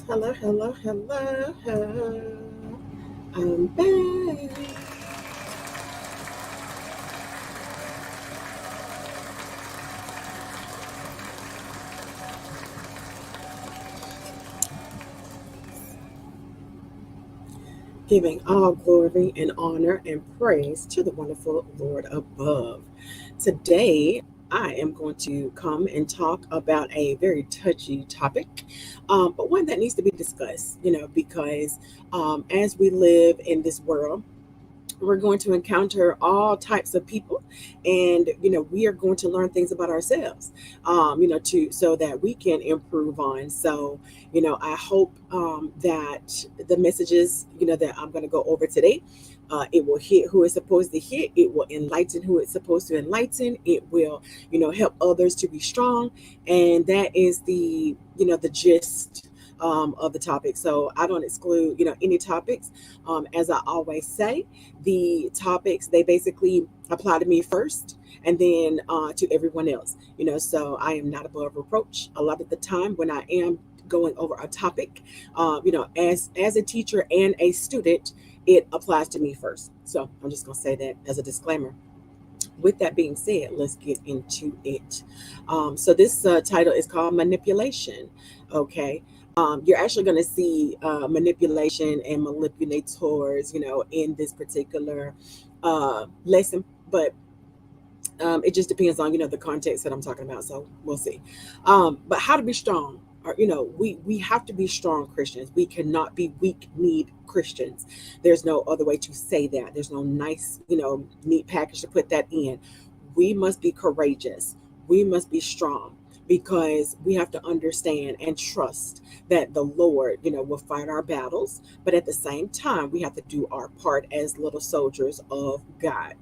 Hello, hello, hello. I'm back. Giving all glory and honor and praise to the wonderful Lord above. Today, I am going to come and talk about a very touchy topic, but one that needs to be discussed, because as we live in this world, we're going to encounter all types of people, and we are going to learn things about ourselves, to so that we can improve on. So I hope that the messages that I'm going to go over today, it will hit who it's supposed to hit, it will enlighten who it's supposed to enlighten, it will help others to be strong, and that is the gist of the topic. So I don't exclude any topics. As I always say, the topics, they basically apply to me first, and then to everyone else. So I am not above reproach. A lot of the time when I am going over a topic, as a teacher and a student, it applies to me first. So I'm just going to say that as a disclaimer. With that being said, let's get into it. So this title is called Manipulation. Okay. You're actually going to see manipulation and manipulators, in this particular lesson, but it just depends on the context that I'm talking about. So we'll see. But how to be strong? Or, we have to be strong Christians. We cannot be weak-kneed Christians. There's no other way to say that. There's no nice, neat package to put that in. We must be courageous. We must be strong, because we have to understand and trust that the Lord, will fight our battles. But at the same time, we have to do our part as little soldiers of God.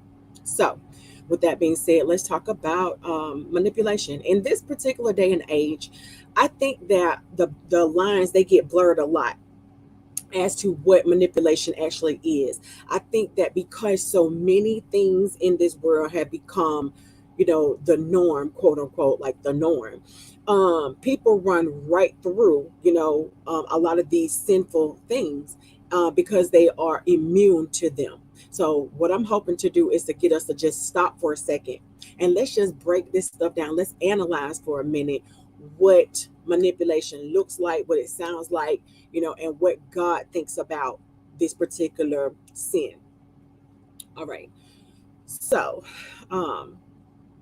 So, with that being said, let's talk about manipulation. In this particular day and age, I think that the lines, they get blurred a lot as to what manipulation actually is. I think that because so many things in this world have become, the norm, quote unquote, like the norm, people run right through, a lot of these sinful things because they are immune to them. So what I'm hoping to do is to get us to just stop for a second and let's just break this stuff down. Let's analyze for a minute what manipulation looks like, what it sounds like, and what God thinks about this particular sin. All right. So, um,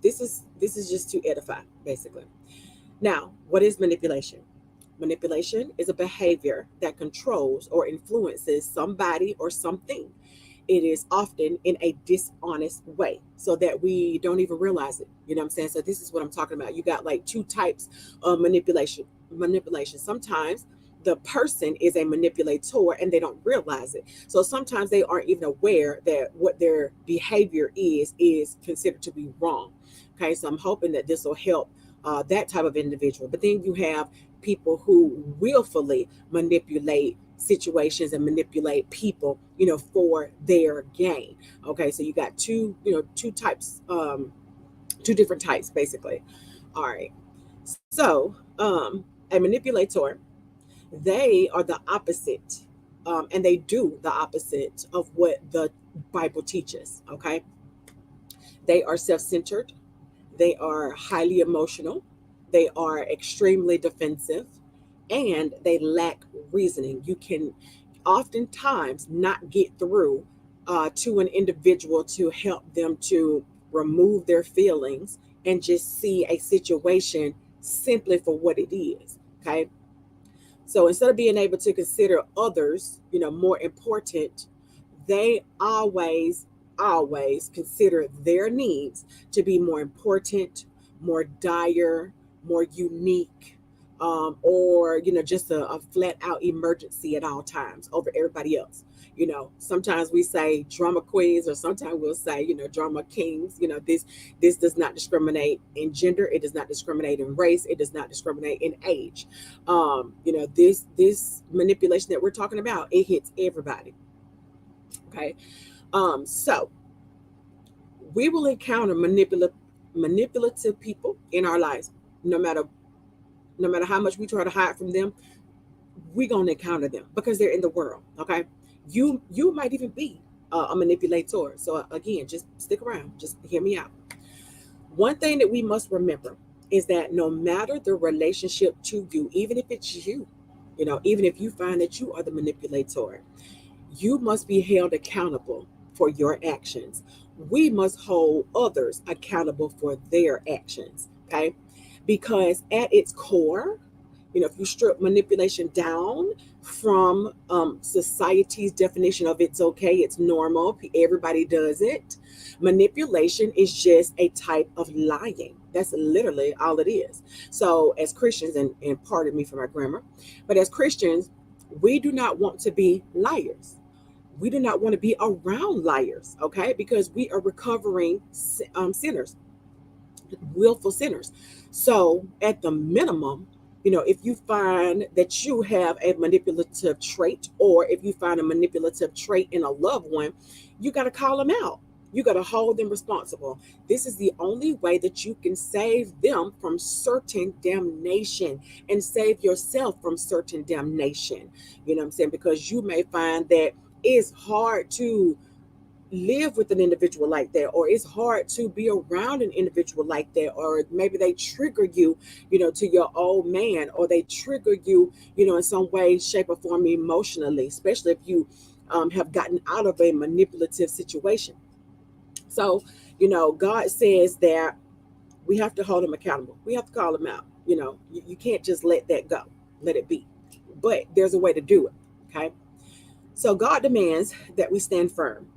this is just to edify, basically. Now, what is manipulation? Manipulation is a behavior that controls or influences somebody or something. It is often in a dishonest way so that we don't even realize it. You know what I'm saying? So this is what I'm talking about. You got like two types of manipulation. Sometimes the person is a manipulator and they don't realize it. So sometimes they aren't even aware that what their behavior is considered to be wrong. Okay, so I'm hoping that this will help that type of individual. But then you have people who willfully manipulate situations and manipulate people, for their gain. Okay, so you got two types, two different types, basically. All right. So, a manipulator, they are the opposite, and they do the opposite of what the Bible teaches. Okay, they are self-centered. They are highly emotional. They are extremely defensive, and they lack reasoning. You can oftentimes not get through to an individual to help them to remove their feelings and just see a situation simply for what it is. Okay. So instead of being able to consider others, more important, they always consider their needs to be more important, more dire, more unique, or just a flat out emergency at all times over everybody else. Sometimes we say drama queens, or sometimes we'll say drama kings. This does not discriminate in gender, it does not discriminate in race, it does not discriminate in age. This manipulation that we're talking about, it hits everybody. Okay. So we will encounter manipulative people in our lives, no matter how much we try to hide from them. we're going to encounter them because they're in the world. Okay. You might even be a manipulator. So again, just stick around. Just hear me out. One thing that we must remember is that no matter the relationship to you, even if it's you, even if you find that you are the manipulator, you must be held accountable for your actions. We must hold others accountable for their actions. Okay. Because at its core, if you strip manipulation down from society's definition of it's okay, it's normal, everybody does it. Manipulation is just a type of lying. That's literally all it is. So, as Christians, and pardon me for my grammar, but as Christians, we do not want to be liars. We do not want to be around liars, okay? Because we are recovering sinners, willful sinners. So, at the minimum, if you find that you have a manipulative trait, or if you find a manipulative trait in a loved one, you got to call them out. You got to hold them responsible. This is the only way that you can save them from certain damnation and save yourself from certain damnation. You know what I'm saying? Because you may find that it's hard to live with an individual like that, or it's hard to be around an individual like that, or maybe they trigger you, to your old man, or they trigger you, in some way, shape, or form emotionally, especially if you have gotten out of a manipulative situation. So, God says that we have to hold them accountable. We have to call them out. You can't just let that go, let it be. But there's a way to do it. Okay. So God demands that we stand firm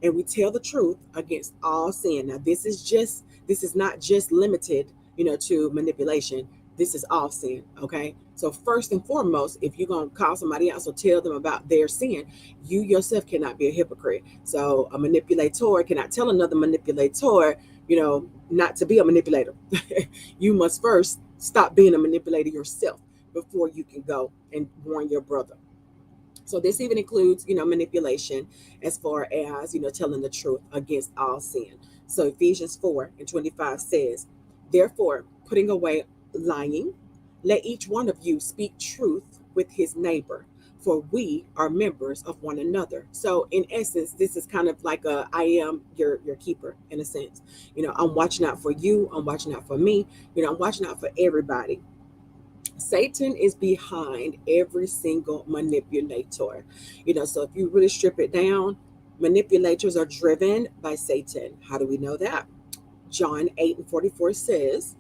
and we tell the truth against all sin. Now, this is not just limited, to manipulation. This is all sin. Okay. So first and foremost, if you're going to call somebody else or tell them about their sin, you yourself cannot be a hypocrite. So a manipulator cannot tell another manipulator, not to be a manipulator. You must first stop being a manipulator yourself before you can go and warn your brother. So this even includes, manipulation as far as, telling the truth against all sin. So Ephesians 4:25 says, therefore, putting away lying, let each one of you speak truth with his neighbor, for we are members of one another. So in essence, this is kind of like I am your keeper in a sense. I'm watching out for you. I'm watching out for me. I'm watching out for everybody. Satan is behind every single manipulator. So if you really strip it down, manipulators are driven by Satan. How do we know that? John 8:44 says,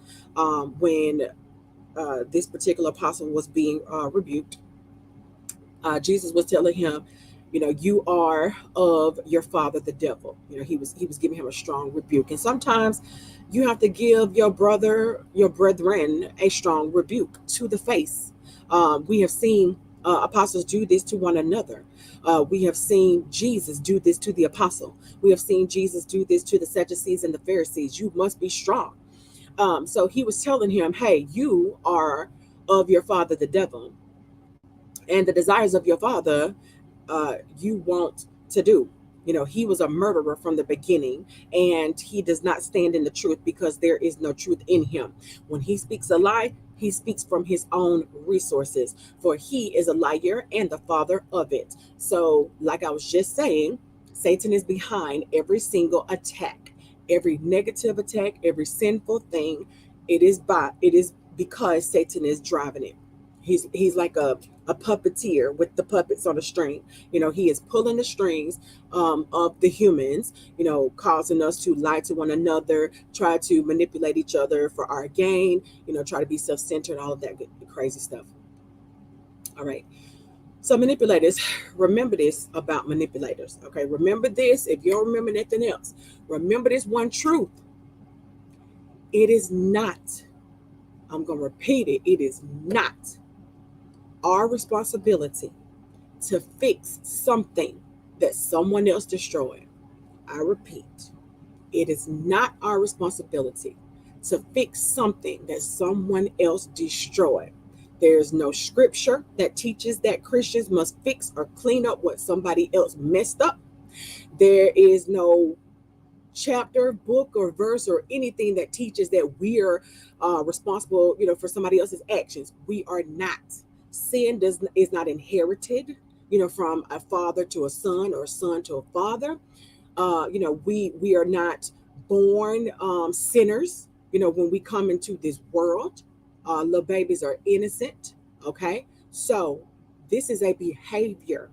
when this particular apostle was being rebuked, Jesus was telling him, you are of your father, the devil. He was giving him a strong rebuke. And sometimes you have to give your brethren, a strong rebuke to the face. We have seen apostles do this to one another. We have seen Jesus do this to the apostle. We have seen Jesus do this to the Sadducees and the Pharisees. You must be strong. So he was telling him, hey, you are of your father, the devil, and the desires of your father you want to do. He was a murderer from the beginning, and he does not stand in the truth because there is no truth in him. When he speaks a lie, he speaks from his own resources, for he is a liar and the father of it. So, like I was just saying, Satan is behind every single attack, every negative attack, every sinful thing. It is because Satan is driving it. He's like a puppeteer with the puppets on a string. He is pulling the strings of the humans, causing us to lie to one another, try to manipulate each other for our gain, try to be self-centered, all of that good, crazy stuff. All right. So manipulators, remember this about manipulators. Okay. Remember this. If you don't remember nothing else, remember this one truth. It is not, I'm going to repeat it. It is not our responsibility to fix something that someone else destroyed. I repeat, it is not our responsibility to fix something that someone else destroyed. There's no scripture that teaches that Christians must fix or clean up what somebody else messed up. There is no chapter, book, or verse, or anything that teaches that we are responsible, for somebody else's actions. We are not. Sin is not inherited, from a father to a son or a son to a father. We are not born sinners. When we come into this world, little babies are innocent. Okay, so this is a behavior,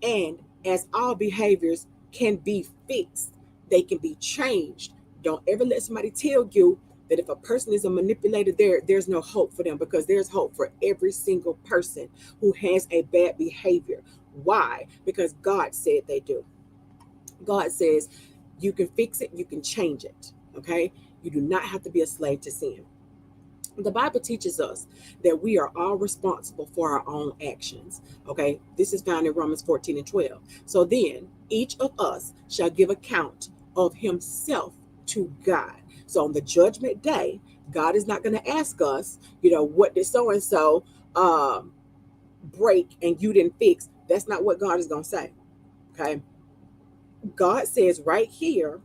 and as all behaviors can be fixed, they can be changed. Don't ever let somebody tell you that if a person is a manipulator, there's no hope for them, because there's hope for every single person who has a bad behavior. Why? Because God said they do. God says you can fix it, you can change it. Okay? You do not have to be a slave to sin. The Bible teaches us that we are all responsible for our own actions. Okay? This is found in Romans 14 and 12. So then, each of us shall give account of himself to God. So on the judgment day, God is not going to ask us, what did so and so break and you didn't fix. That's not what God is going to say. Okay? God says right here,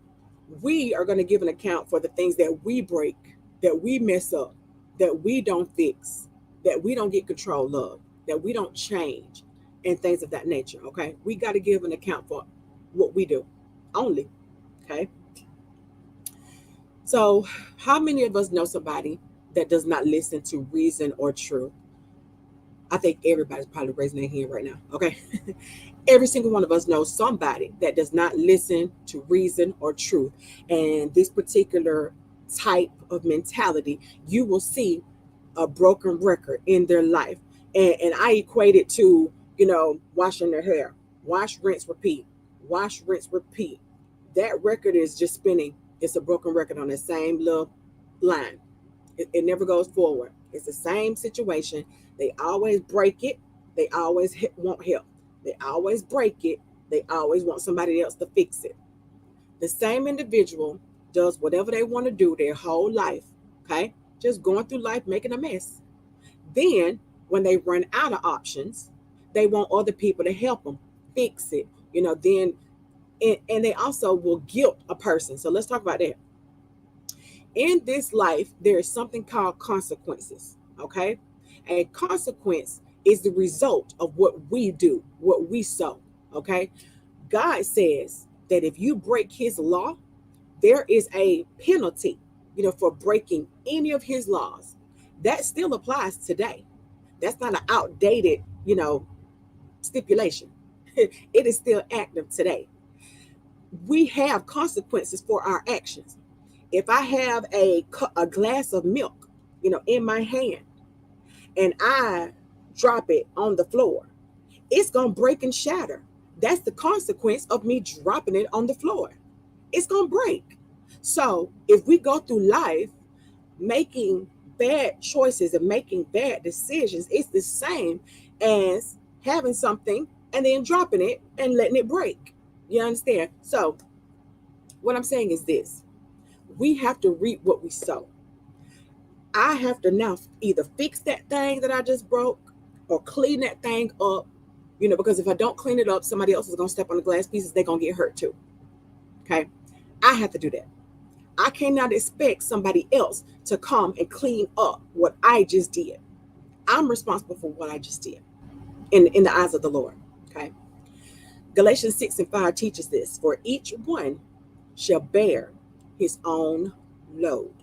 we are going to give an account for the things that we break, that we mess up, that we don't fix, that we don't get control of, that we don't change, and things of that nature. Okay, we got to give an account for what we do only. Okay, so how many of us know somebody that does not listen to reason or truth? I think everybody's probably raising their hand right now. Okay. Every single one of us knows somebody that does not listen to reason or truth. And this particular type of mentality, you will see a broken record in their life. And I equate it to, washing their hair. Wash, rinse, repeat. Wash, rinse, repeat. That record is just spinning. It's a broken record on the same little line. It never goes forward. It's the same situation. They always break it. They always want help. They always break it. They always want somebody else to fix it. The same individual does whatever they want to do their whole life. Okay? Just going through life making a mess. Then, when they run out of options, they want other people to help them fix it. And they also will guilt a person. So let's talk about that. In this life, there is something called consequences. Okay? A consequence is the result of what we do, what we sow. Okay? God says that if you break his law, there is a penalty, for breaking any of his laws. That still applies today. That's not an outdated, stipulation. It is still active today. We have consequences for our actions. If I have a glass of milk, in my hand, and I drop it on the floor, it's going to break and shatter. That's the consequence of me dropping it on the floor. It's going to break. So if we go through life making bad choices and making bad decisions, it's the same as having something and then dropping it and letting it break. You understand? So what I'm saying is this: we have to reap what we sow. I have to now either fix that thing that I just broke or clean that thing up, because if I don't clean it up, somebody else is going to step on the glass pieces. They're going to get hurt too. Okay. I have to do that. I cannot expect somebody else to come and clean up what I just did. I'm responsible for what I just did in the eyes of the Lord. Okay. Galatians 6 and 5 teaches this: for each one shall bear his own load.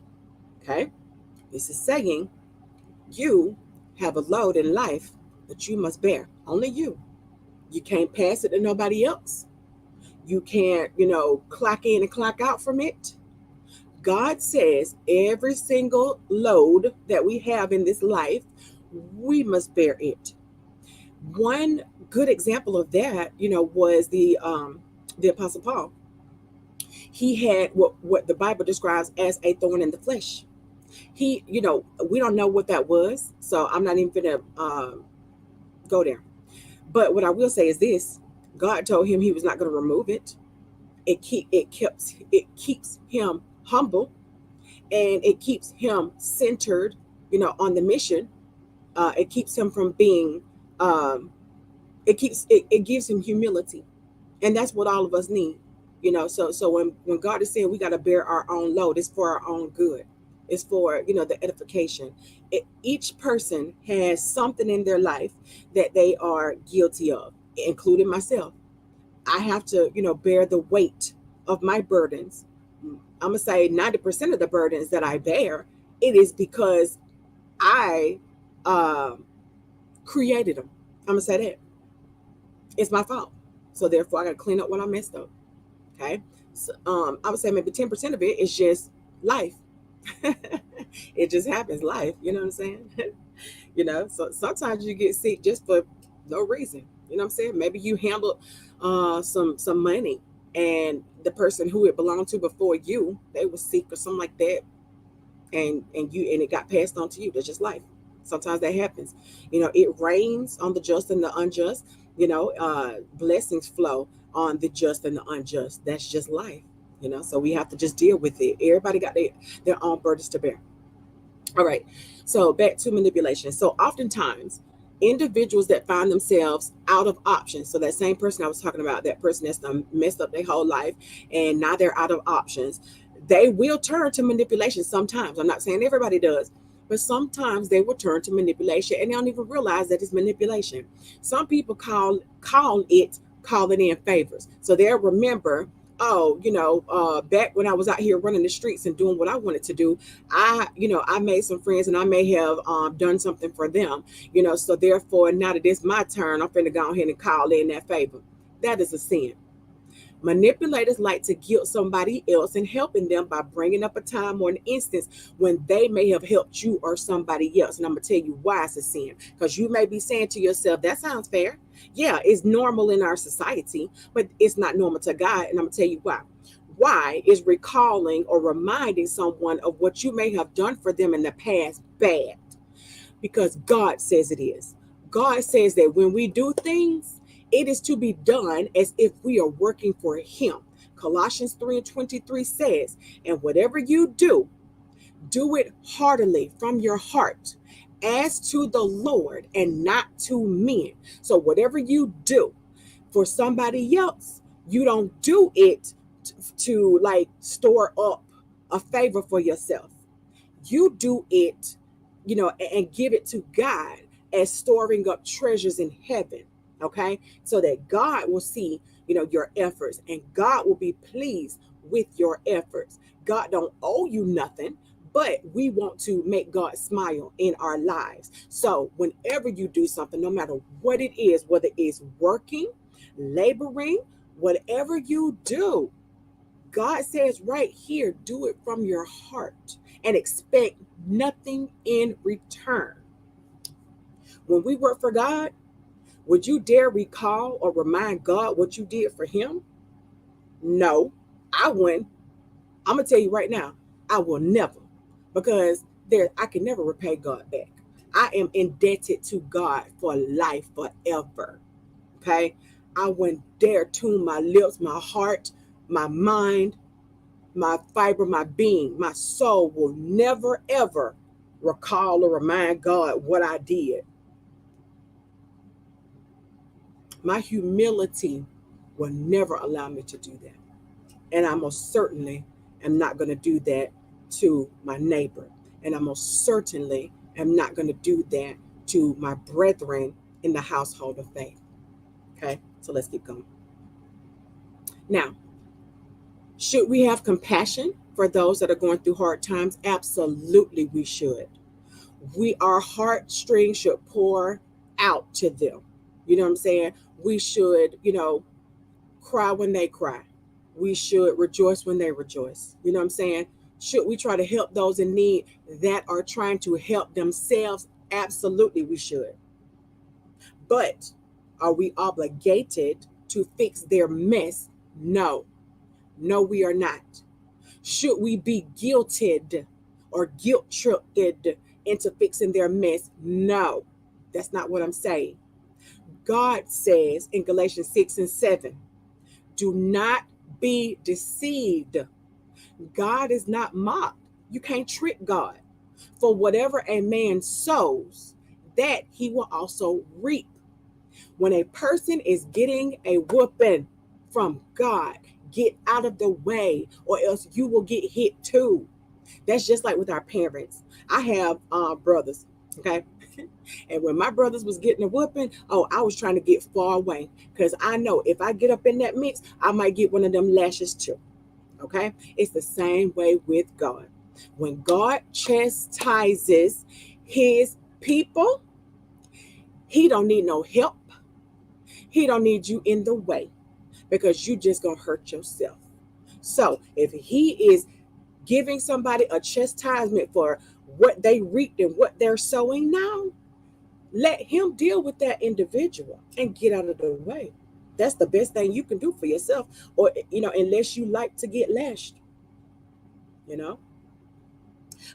Okay. This is saying you have a load in life that you must bear. Only you. You can't pass it to nobody else. You can't, clock in and clock out from it. God says every single load that we have in this life, we must bear it. One good example of that, was the Apostle Paul. He had what the Bible describes as a thorn in the flesh. We don't know what that was, so I'm not even gonna go there. But what I will say is this: God told him he was not going to remove it. It keeps him humble, and it keeps him centered, on the mission. It keeps him from being. It gives him humility, and that's what all of us need. So when God is saying we got to bear our own load, it's for our own good. It's for, the edification. Each person has something in their life that they are guilty of, including myself. I have to, bear the weight of my burdens. I'm going to say 90% of the burdens that I bear, it is because I created them. I'm going to say that. It's my fault. So therefore, I got to clean up what I messed up. Okay. So, I would say maybe 10% of it is just life. It just happens, life. You know what I'm saying? So sometimes you get sick just for no reason. You know what I'm saying? Maybe you handled some money, and the person who it belonged to before you, they were sick or something like that, and it got passed on to you. That's just life. Sometimes that happens. It rains on the just and the unjust. Blessings flow on the just and the unjust. That's just life. So we have to just deal with it. Everybody got their own burdens to bear. All right. So back to manipulation. So oftentimes, individuals that find themselves out of options. So that same person I was talking about, that person that's done messed up their whole life, and now they're out of options. They will turn to manipulation sometimes. I'm not saying everybody does, but sometimes they will turn to manipulation and they don't even realize that it's manipulation. Some people call it calling in favors. So they'll remember, oh, back when I was out here running the streets and doing what I wanted to do, I made some friends and I may have done something for them, so therefore now that it's my turn, I'm finna go ahead and call in that favor. That is a sin. Manipulators like to guilt somebody else and helping them by bringing up a time or an instance when they may have helped you or somebody else. And I'm going to tell you why it's a sin. Because you may be saying to yourself, that sounds fair. Yeah, it's normal in our society, but it's not normal to God. And I'm going to tell you why. Why is recalling or reminding someone of what you may have done for them in the past bad? Because God says it is. God says that when we do things, it is to be done as if we are working for Him. Colossians 3:23 says, and whatever you do, do it heartily from your heart, as to the Lord and not to men. So whatever you do for somebody else, you don't do it to like store up a favor for yourself. You do it, and give it to God as storing up treasures in heaven. Okay. So that God will see, your efforts, and God will be pleased with your efforts. God don't owe you nothing, but we want to make God smile in our lives. So whenever you do something, no matter what it is, whether it's working, laboring, whatever you do, God says right here, do it from your heart and expect nothing in return. When we work for God, would you dare recall or remind God what you did for Him? No, I wouldn't. I'm going to tell you right now, I will never, because I can never repay God back. I am indebted to God for life forever. Okay? I wouldn't dare tune my lips, my heart, my mind, my fiber, my being, my soul will never, ever recall or remind God what I did. My humility will never allow me to do that. And I most certainly am not going to do that to my neighbor. And I most certainly am not going to do that to my brethren in the household of faith. Okay, so let's keep going. Now, should we have compassion for those that are going through hard times? Absolutely, we should. Our heartstrings should pour out to them. You know what I'm saying? We should, cry when they cry. We should rejoice when they rejoice. You know what I'm saying? Should we try to help those in need that are trying to help themselves? Absolutely, we should. But are we obligated to fix their mess? No. No, we are not. Should we be guilted or guilt tripped into fixing their mess? No, that's not what I'm saying. God says in Galatians 6:7, do not be deceived. God is not mocked. You can't trick God. For whatever a man sows, that he will also reap. When a person is getting a whooping from God, get out of the way, or else you will get hit too. That's just like with our parents. I have brothers, okay? And when my brothers was getting a whooping, oh, I was trying to get far away because I know if I get up in that mix, I might get one of them lashes too. Okay? It's the same way with God. When God chastises his people, he don't need no help. He don't need you in the way because you just gonna hurt yourself. So if he is giving somebody a chastisement for what they reaped and what they're sowing now, let him deal with that individual and get out of the way. That's the best thing you can do for yourself. Or, unless you like to get lashed, you know.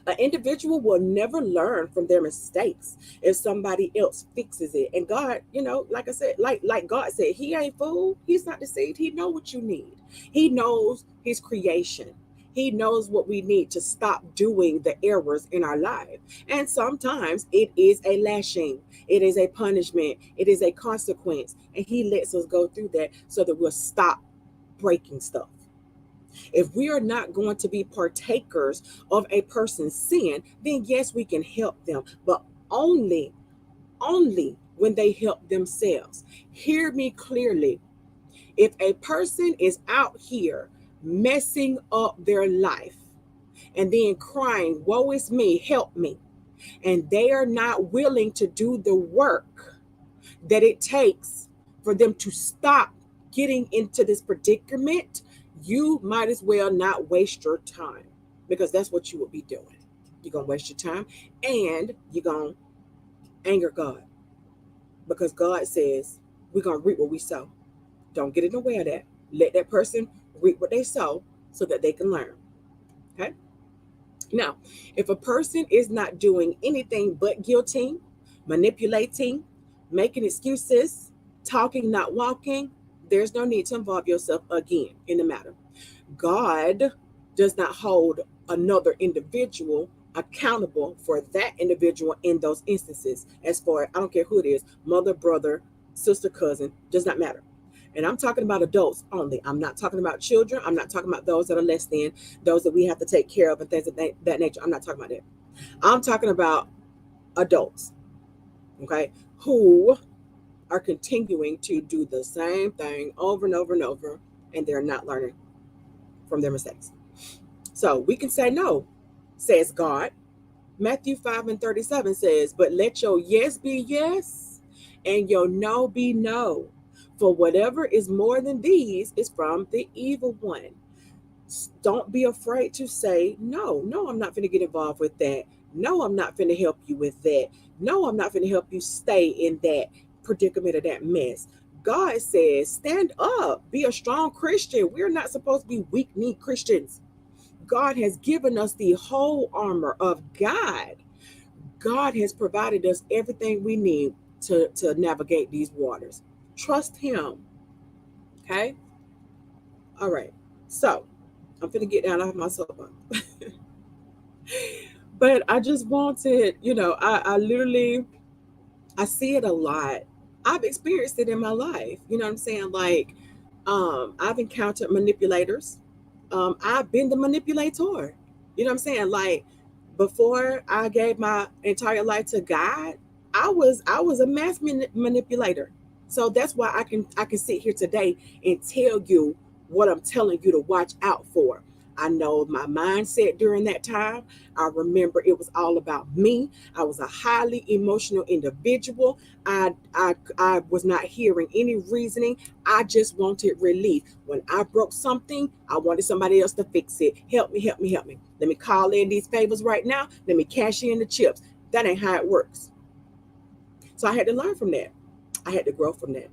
An individual will never learn from their mistakes if somebody else fixes it. And God, like I said, like God said, he ain't fooled. He's not deceived. He know what you need. He knows his creation. He knows what we need to stop doing the errors in our life. And sometimes it is a lashing. It is a punishment. It is a consequence. And he lets us go through that so that we'll stop breaking stuff. If we are not going to be partakers of a person's sin, then yes, we can help them, but only when they help themselves. Hear me clearly. If a person is out here messing up their life and then crying, woe is me, help me, and they are not willing to do the work that it takes for them to stop getting into this predicament, you might as well not waste your time, because that's what you will be doing. You're going to waste your time and you're going to anger God, because God says we're going to reap what we sow. Don't get in the way of that. Let that person reap what they sow so that they can learn. Okay? Now, if a person is not doing anything but guilting, manipulating, making excuses, talking, not walking, there's no need to involve yourself again in the matter. God does not hold another individual accountable for that individual in those instances. As far, I don't care who it is, mother, brother, sister, cousin, does not matter. And I'm talking about adults only. I'm not talking about children. I'm not talking about those that are less than, those that we have to take care of and things of that nature. I'm not talking about that. I'm talking about adults, okay, who are continuing to do the same thing over and over and over, and they're not learning from their mistakes. So we can say no, says God. Matthew 5:37 says, but let your yes be yes and your no be no. For whatever is more than these is from the evil one. Don't be afraid to say, no, I'm not going to get involved with that. No, I'm not going to help you with that. No, I'm not going to help you stay in that predicament or that mess. God says, stand up, be a strong Christian. We're not supposed to be weak-kneed Christians. God has given us the whole armor of God. God has provided us everything we need to navigate these waters. Trust him. Okay? All right. So I'm going to get down off my soapbox. But I just wanted, I literally, I see it a lot. I've experienced it in my life. You know what I'm saying? Like, I've encountered manipulators. I've been the manipulator. You know what I'm saying? Like, before I gave my entire life to God, I was a mass manipulator. So that's why I can sit here today and tell you what I'm telling you to watch out for. I know my mindset during that time. I remember it was all about me. I was a highly emotional individual. I was not hearing any reasoning. I just wanted relief. When I broke something, I wanted somebody else to fix it. Help me, help me, help me. Let me call in these favors right now. Let me cash in the chips. That ain't how it works. So I had to learn from that. I had to grow from that.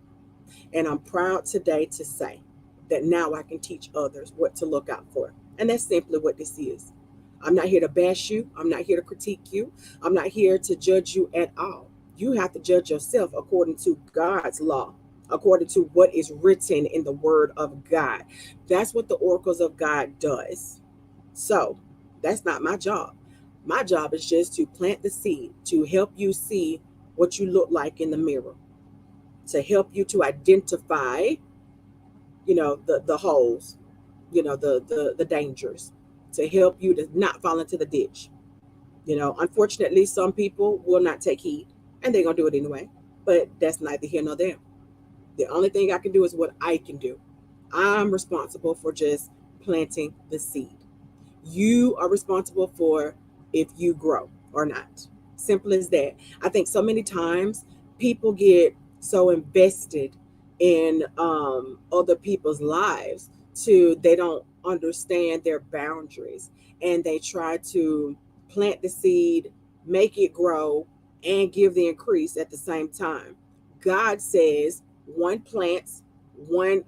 And I'm proud today to say that now I can teach others what to look out for. And that's simply what this is. I'm not here to bash you. I'm not here to critique you. I'm not here to judge you at all. You have to judge yourself according to God's law, according to what is written in the word of God. That's what the oracles of God does. So that's not my job. My job is just to plant the seed, to help you see what you look like in the mirror, to help you to identify, the holes, the dangers, to help you to not fall into the ditch. Unfortunately, some people will not take heed and they're going to do it anyway. But that's neither here nor there. The only thing I can do is what I can do. I'm responsible for just planting the seed. You are responsible for if you grow or not. Simple as that. I think so many times people get so invested in other people's lives to they don't understand their boundaries, and they try to plant the seed, make it grow, and give the increase at the same time. God says one plants, one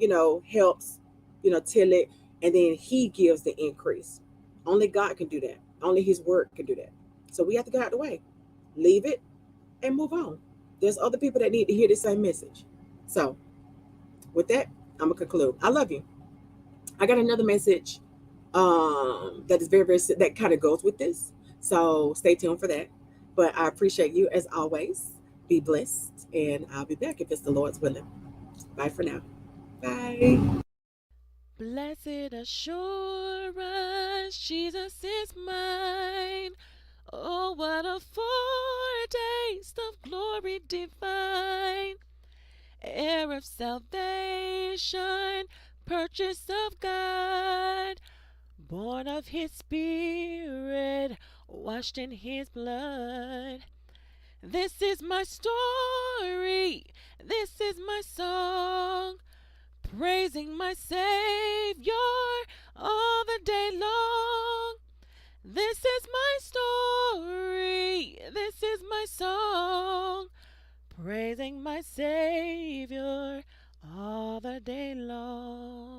helps till it, and then He gives the increase. Only God can do that. Only His word can do that. So we have to get out of the way, leave it, and move on. There's other people that need to hear the same message. So with that, I'm gonna conclude. I love you. I got another message that is very, very that kind of goes with this. So stay tuned for that. But I appreciate you as always. Be blessed, and I'll be back if it's the Lord's willing. Bye for now. Bye. Blessed assurance, Jesus is mine. Oh, what a foretaste of glory divine, heir of salvation, purchase of God, born of His Spirit, washed in His blood. This is my story, this is my song, praising my Savior all the day long. This is my story, this is my song, praising my Savior all the day long.